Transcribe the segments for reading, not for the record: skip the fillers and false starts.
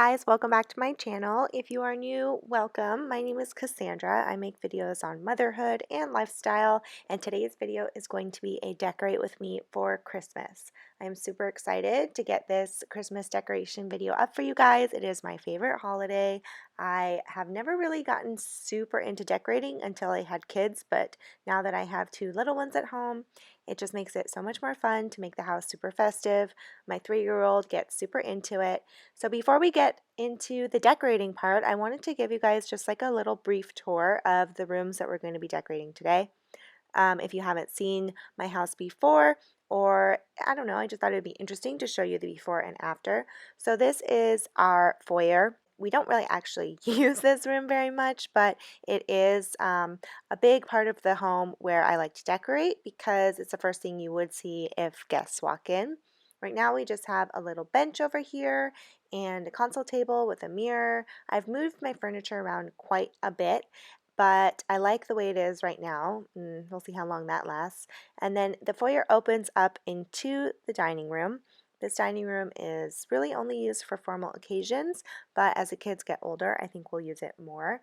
guys, welcome back to my channel. If you are new, welcome. My name is Cassandra. I make videos on motherhood and lifestyle, and today's video is going to be a decorate with me for Christmas. I'm super excited to get this Christmas decoration video up for you guys. It is my favorite holiday. I have never really gotten super into decorating until I had kids, but now that I have two little ones at home, it just makes it so much more fun to make the house super festive. My 3-year-old gets super into it. So before we get into the decorating part, I wanted to give you guys just like a little brief tour of the rooms that we're going to be decorating today. If you haven't seen my house before, or I don't know, I just thought it would be interesting to show you the before and after. So this is our foyer. We don't really actually use this room very much, but it is a big part of the home where I like to decorate because it's the first thing you would see if guests walk in. Right now we just have a little bench over here and a console table with a mirror. I've moved my furniture around quite a bit, but I like the way it is right now. We'll see how long that lasts. And then the foyer opens up into the dining room. This dining room is really only used for formal occasions, but as the kids get older, I think we'll use it more.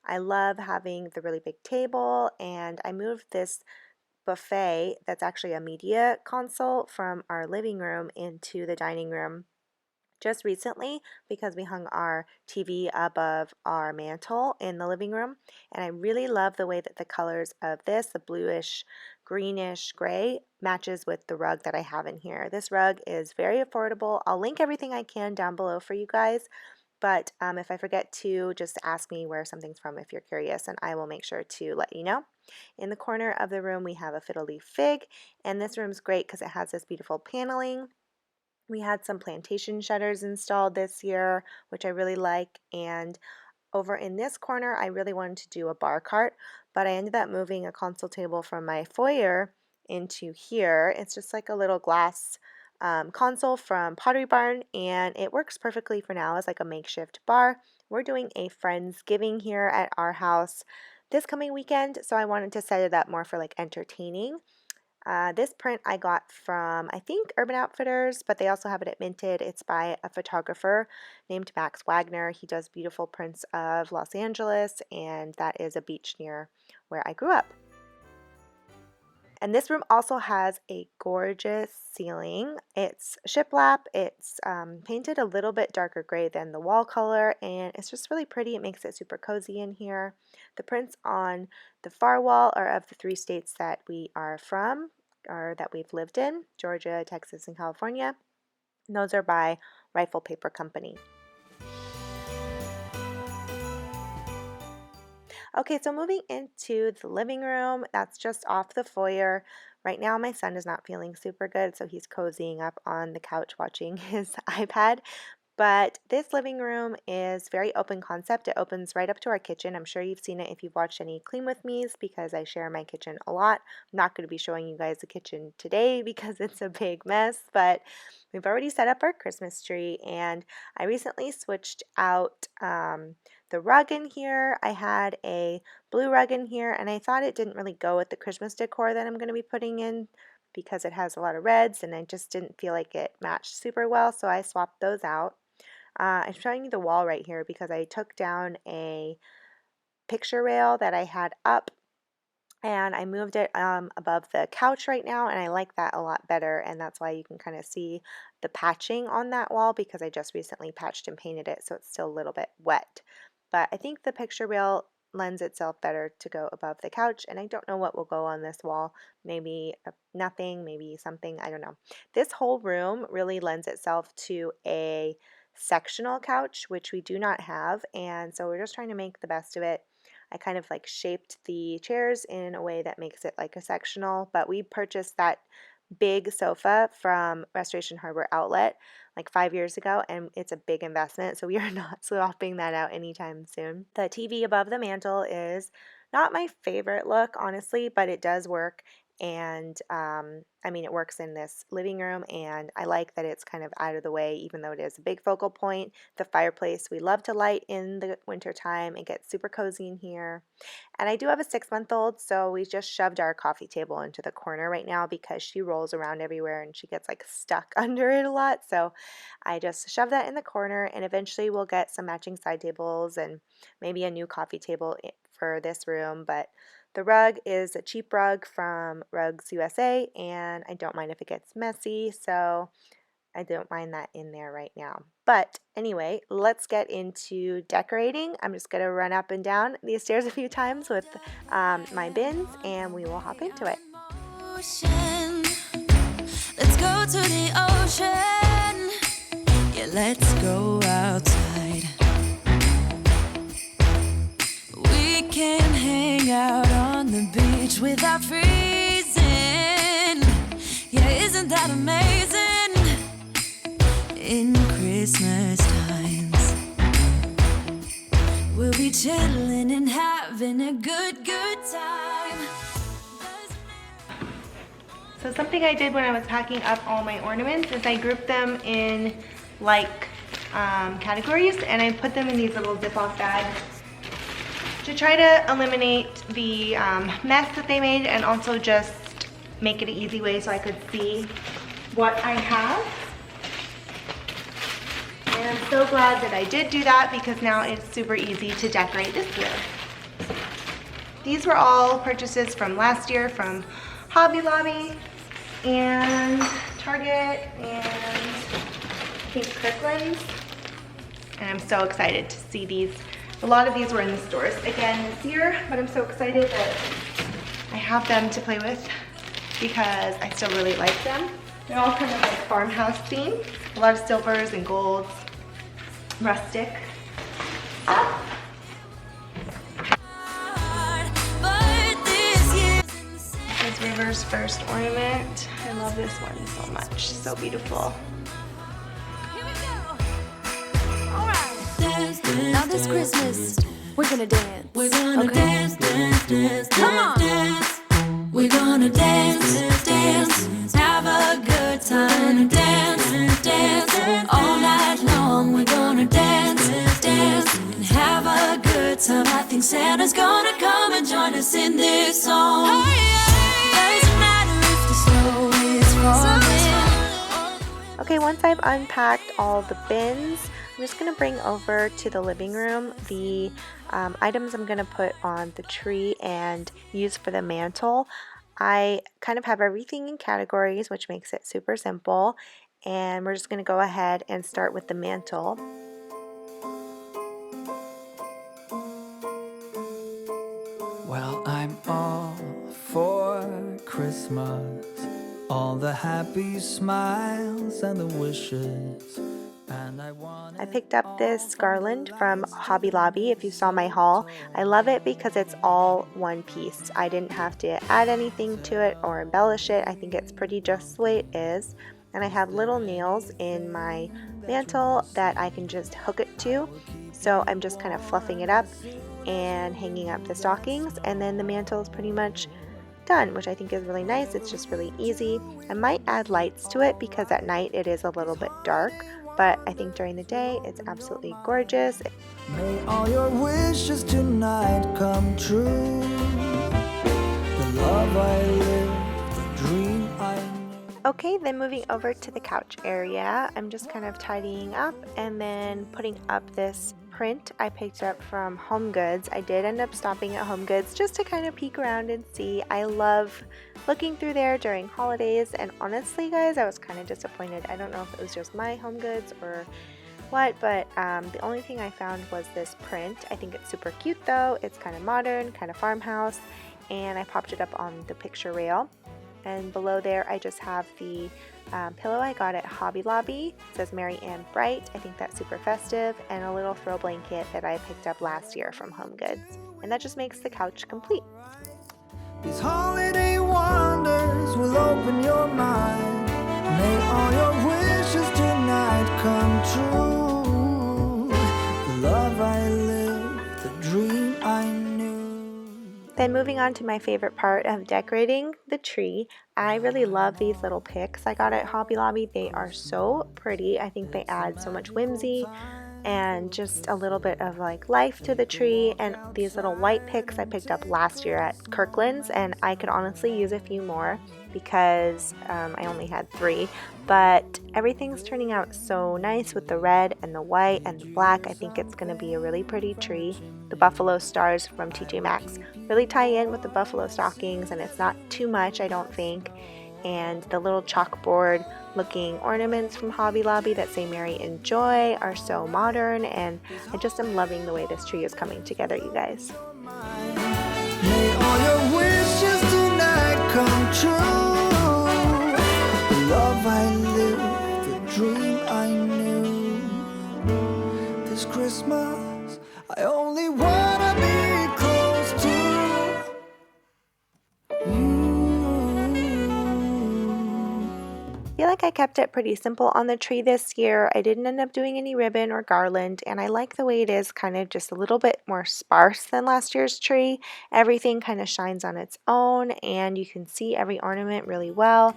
I love having the really big table, and I moved this buffet that's actually a media console from our living room into the dining room just recently because we hung our TV above our mantel in the living room, and I really love the way that the colors of this, the bluish greenish gray, matches with the rug that I have in here. This rug is very affordable. I'll link everything I can down below for you guys, but if I forget to, just ask me where something's from if you're curious, and I will make sure to let you know. In the corner of the room we have a fiddle leaf fig, and this room's great because it has this beautiful paneling. We had some plantation shutters installed this year, which I really like, and over in this corner I really wanted to do a bar cart, but I ended up moving a console table from my foyer into here. It's just like a little glass console from Pottery Barn, and it works perfectly for now as like a makeshift bar. We're doing a Friendsgiving here at our house this coming weekend, so I wanted to set it up more for like entertaining. This print I got from, I think, Urban Outfitters, but they also have it at Minted. It's by a photographer named Max Wagner. He does beautiful prints of Los Angeles, and that is a beach near where I grew up. And this room also has a gorgeous ceiling. It's shiplap. It's painted a little bit darker gray than the wall color, and it's just really pretty. It makes it super cozy in here. The prints on the far wall are of the 3 states that we are from, or that we've lived in: Georgia, Texas, and California. And those are by Rifle Paper Company. Okay, so moving into the living room, that's just off the foyer. Right now, my son is not feeling super good, so he's cozying up on the couch watching his iPad. But this living room is very open concept. It opens right up to our kitchen. I'm sure you've seen it if you've watched any Clean With Me's because I share my kitchen a lot. I'm not going to be showing you guys the kitchen today because it's a big mess, but we've already set up our Christmas tree, and I recently switched out the rug in here. I had a blue rug in here, and I thought it didn't really go with the Christmas decor that I'm going to be putting in because it has a lot of reds, and I just didn't feel like it matched super well, so I swapped those out. I'm showing you the wall right here because I took down a picture rail that I had up, and I moved it above the couch right now, and I like that a lot better, and that's why you can kind of see the patching on that wall because I just recently patched and painted it, so it's still a little bit wet. But I think the picture rail lends itself better to go above the couch, and I don't know what will go on this wall. Maybe nothing, maybe something, I don't know. This whole room really lends itself to a sectional couch, which we do not have, and so we're just trying to make the best of it. I kind of like shaped the chairs in a way that makes it like a sectional, but we purchased that big sofa from Restoration Hardware Outlet like 5 years ago, and it's a big investment, so we are not swapping that out anytime soon. The TV above the mantle is not my favorite look, honestly, but it does work, And I mean, it works in this living room, and I like that it's kind of out of the way, even though it is a big focal point. The fireplace we love to light in the winter time. It gets super cozy in here. And I do have a 6-month-old, so we just shoved our coffee table into the corner right now because she rolls around everywhere and she gets like stuck under it a lot. So I just shoved that in the corner, and eventually we'll get some matching side tables and maybe a new coffee table for this room. But the rug is a cheap rug from Rugs USA, and I don't mind if it gets messy, so I don't mind that in there right now. But anyway, let's get into decorating. I'm just going to run up and down these stairs a few times with my bins, and we will hop into it. Let's go to the ocean. Yeah, let's go outside. We can hang out on the beach without freezing. Yeah, isn't that amazing? In Christmas times, we'll be chilling and having a good time. So something I did when I was packing up all my ornaments is I grouped them in like categories, and I put them in these little Ziploc bags to try to eliminate the mess that they made, and also just make it an easy way so I could see what I have. And I'm so glad that I did do that, because now it's super easy to decorate this year. These were all purchases from last year from Hobby Lobby and Target and I think Kirkland's. And I'm so excited to see these. A lot of these were in the stores again this year, but I'm so excited that I have them to play with because I still really like them. They're all kind of like farmhouse themed. A lot of silvers and golds, rustic stuff. This is River's first ornament. I love this one so much. So beautiful. Now this Christmas, we're gonna dance. We're gonna dance, dance, dance, Come on. dance. We're gonna dance, dance, have a good time. Dance, dance, all night long. We're gonna dance, dance, and have a good time. I think Santa's gonna come and join us in this song. Doesn't matter if the snow is falling. Okay, once I've unpacked all the bins, I'm just going to bring over to the living room the items I'm going to put on the tree and use for the mantle. I kind of have everything in categories, which makes it super simple, and we're just going to go ahead and start with the mantle. Well, I'm all for Christmas, all the happy smiles and the wishes. I picked up this garland from Hobby Lobby. If you saw my haul, I love it because it's all one piece. I didn't have to add anything to it or embellish it. I think it's pretty just the way it is. And I have little nails in my mantle that I can just hook it to. So I'm just kind of fluffing it up and hanging up the stockings, and then the mantle is pretty much done, which I think is really nice. It's just really easy. I might add lights to it because at night it is a little bit dark, but I think during the day it's absolutely gorgeous. May all your wishes tonight come true. The love I live, the dream I knew. Okay, then moving over to the couch area, I'm just kind of tidying up and then putting up this print I picked up from Home Goods. I did end up stopping at Home Goods just to kind of peek around and see. I love looking through there during holidays, and honestly guys, I was kind of disappointed. I don't know if it was just my Home Goods or what, but the only thing I found was this print. I think it's super cute though. It's kind of modern, kind of farmhouse, and I popped it up on the picture rail. And below there I just have the pillow I got at Hobby Lobby. It says Merry and Bright. I think that's super festive, and a little throw blanket that I picked up last year from Home Goods. And that just makes the couch complete. These holiday wonders will open your mind. May all your wishes tonight come true. The love I live, the dream I knew. Then moving on to my favorite part of decorating the tree, I really love these little picks I got at Hobby Lobby. They are so pretty. I think they add so much whimsy and just a little bit of like life to the tree. And these little white picks I picked up last year at Kirkland's, and I could honestly use a few more because I only had 3, but everything's turning out so nice with the red and the white and the black. I think it's going to be a really pretty tree. The buffalo stars from TJ Maxx really tie in with the buffalo stockings, and it's not too much, I don't think. And the little chalkboard looking ornaments from Hobby Lobby that say Mary and Joy are so modern, and I just am loving the way this tree is coming together, you guys. May all your wishes tonight come true. The love I lived, the dream I knew. This Christmas, I only wanna be close to you. I feel like I kept it pretty simple on the tree this year. I didn't end up doing any ribbon or garland, and I like the way it is kind of just a little bit more sparse than last year's tree. Everything kind of shines on its own, and you can see every ornament really well.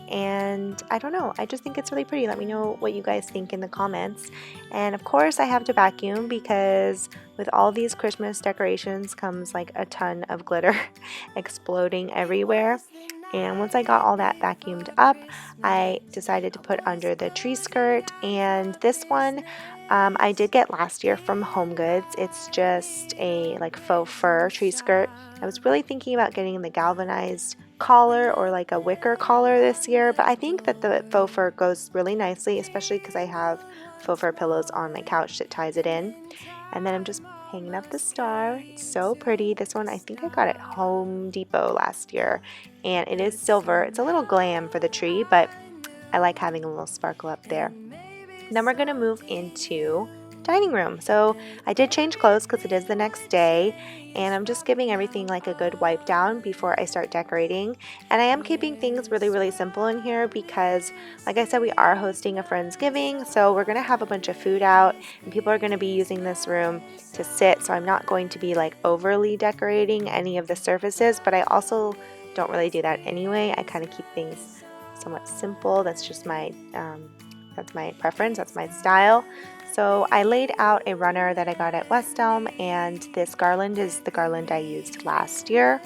And I don't know, I just think it's really pretty. Let me know what you guys think in the comments. And of course I have to vacuum because with all these Christmas decorations comes like a ton of glitter exploding everywhere. And once I got all that vacuumed up, I decided to put under the tree skirt. And this one I did get last year from HomeGoods. It's just a like faux fur tree skirt. I was really thinking about getting the galvanized collar or like a wicker collar this year, but I think that the faux fur goes really nicely, especially because I have faux fur pillows on my couch that ties it in. And then I'm just hanging up the star. It's so pretty. This one I think I got at Home Depot last year, and it is silver. It's a little glam for the tree, but I like having a little sparkle up there. Then we're gonna move into dining room. So I did change clothes because it is the next day, and I'm just giving everything like a good wipe down before I start decorating. And I am keeping things really simple in here because like I said, we are hosting a Friendsgiving, so we're gonna have a bunch of food out and people are gonna be using this room to sit, so I'm not going to be like overly decorating any of the surfaces, but I also don't really do that anyway. I kind of keep things somewhat simple. That's just my preference, that's my style. So I laid out a runner that I got at West Elm, and this garland is the garland I used last year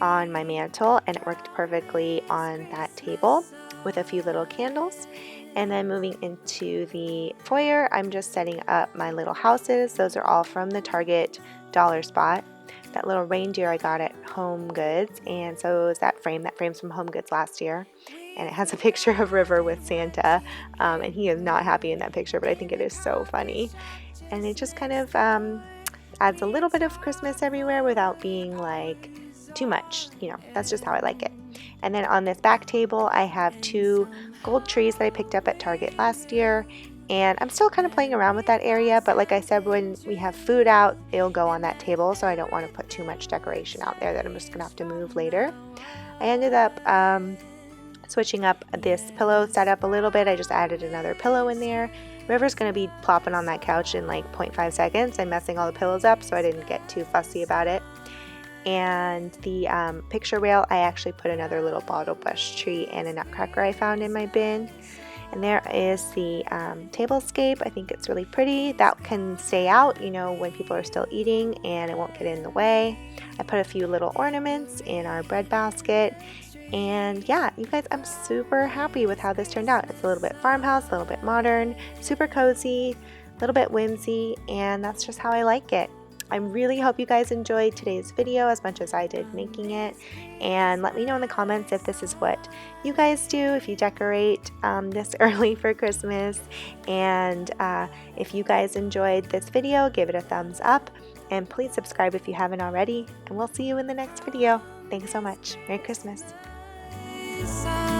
on my mantle, and it worked perfectly on that table with a few little candles. And then moving into the foyer, I'm just setting up my little houses. Those are all from the Target dollar spot. That little reindeer I got at HomeGoods, and so is that frame's from HomeGoods last year. And it has a picture of River with Santa, and he is not happy in that picture, but I think it is so funny. And it just kind of adds a little bit of Christmas everywhere without being like too much, you know, that's just how I like it. And then on this back table, I have 2 gold trees that I picked up at Target last year, and I'm still kind of playing around with that area, but like I said, when we have food out, it'll go on that table, so I don't want to put too much decoration out there that I'm just gonna have to move later. I ended up switching up this pillow setup a little bit. I just added another pillow in there. River's going to be plopping on that couch in like 0.5 seconds and messing all the pillows up, so I didn't get too fussy about it. And the picture rail, I actually put another little bottle bush tree and a nutcracker I found in my bin. And there is the tablescape. I think it's really pretty. That can stay out, you know, when people are still eating, and it won't get in the way. I put a few little ornaments in our bread basket. And yeah, you guys, I'm super happy with how this turned out. It's a little bit farmhouse, a little bit modern, super cozy, a little bit whimsy, and that's just how I like it. I really hope you guys enjoyed today's video as much as I did making it, and let me know in the comments if this is what you guys do, if you decorate this early for Christmas. And if you guys enjoyed this video, give it a thumbs up, and please subscribe if you haven't already, and we'll see you in the next video. Thanks so much. Merry Christmas. Inside